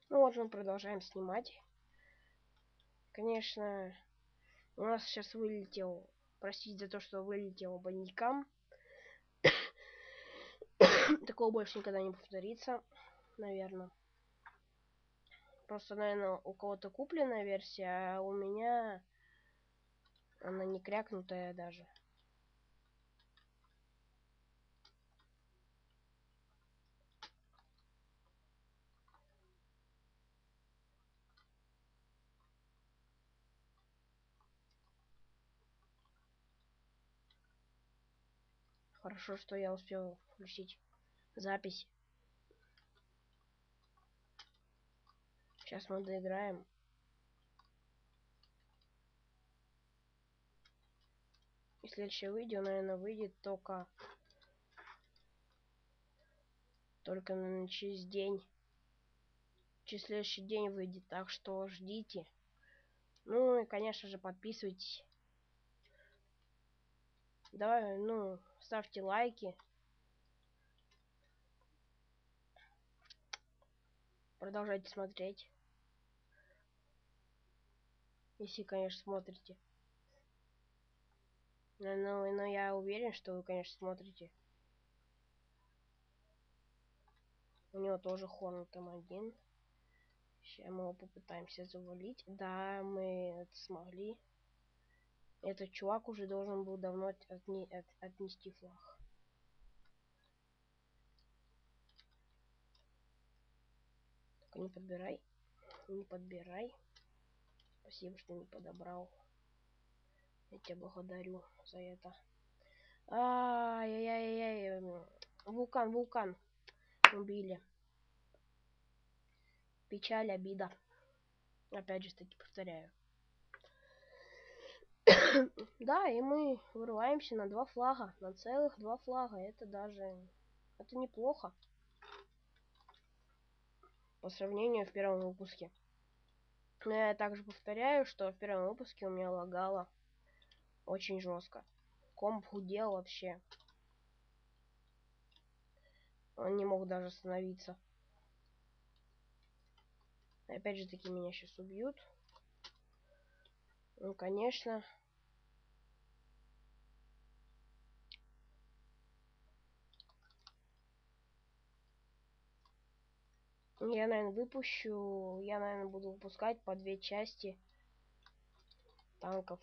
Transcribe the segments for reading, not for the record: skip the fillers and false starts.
Ну вот мы продолжаем снимать. Конечно, у нас сейчас вылетел, простите за то, что вылетел бандикам. Такого больше никогда не повторится, наверное. Просто, наверное, у кого-то купленная версия, а у меня она не крякнутая даже. Хорошо, что я успел включить запись. Сейчас мы доиграем. И следующее видео, наверное, выйдет только через день. Через следующий день выйдет, так что ждите. Ну и, конечно же, подписывайтесь. Давай, ну, ставьте лайки. Продолжайте смотреть. Если, конечно, смотрите. Но я уверен, что вы, конечно, смотрите. У него тоже Хорнет М1. Сейчас мы его попытаемся завалить. Да, мы это смогли. Этот чувак уже должен был давно отнести флаг. Только не подбирай. Не подбирай. Спасибо, что не подобрал. Я тебя благодарю за это. Ай-яй-яй-яй. Вулкан. Убили. Печаль, обида. Опять же таки повторяю. Да, и мы вырываемся на 2 флага. На целых 2 флага. Это даже... Это неплохо. По сравнению в первом выпуске. Но я также повторяю, что в первом выпуске у меня лагало очень жестко. Комп гудел вообще. Он не мог даже остановиться. Опять же таки меня сейчас убьют. Ну, конечно. Я, наверное, выпущу... Я, наверное, буду выпускать по 2 части танков.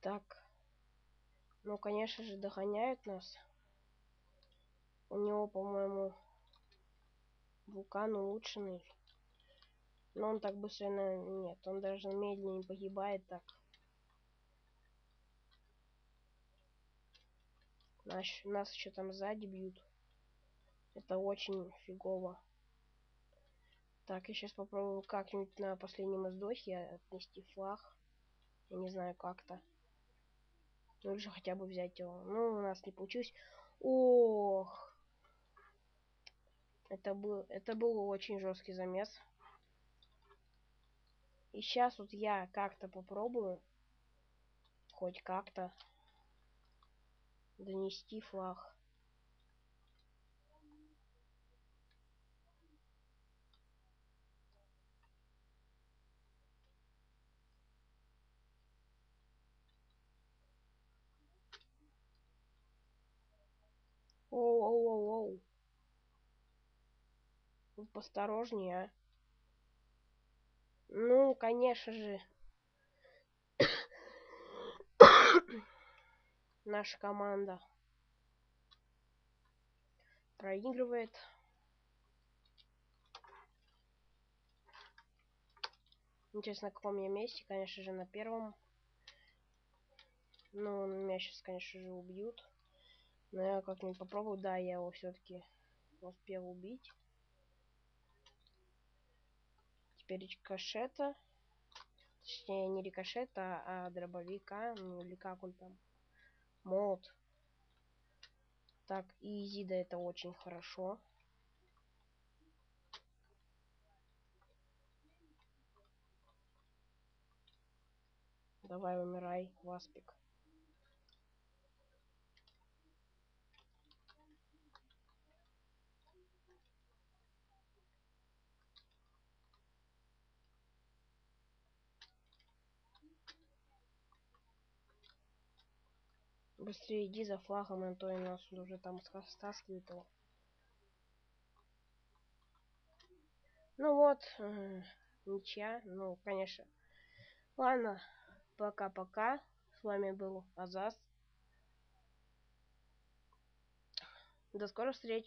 Так. Ну, конечно же, догоняют нас. У него, по-моему, вулкан улучшенный. Но он так быстро, нет, он даже медленнее погибает так. Нас еще там сзади бьют. Это очень фигово. Так, я сейчас попробую как-нибудь на последнем издохе отнести флаг. Я не знаю как-то. Ну или же хотя бы взять его. Ну, у нас не получилось. Ох. Это был очень жесткий замес. И сейчас вот я как-то попробую. Хоть как-то донести флаг. Оу. Вы посторожнее, а. Ну, конечно же. Наша команда проигрывает. Интересно, на каком я месте? Конечно же, на первом. Ну, меня сейчас, конечно же, убьют. Но я как-нибудь попробую. Да, я его все-таки успел убить. Теперь рикошета. Точнее, не рикошета, а дробовика. Ну, или как он там. Молот. Так, и Изида это очень хорошо. Давай, умирай, Васпик. Быстрее иди за флагом, а то и нас уже там стаскивает его. Ну вот, ничья, ну, конечно. Ладно, пока-пока. С вами был Азаз. До скорых встреч.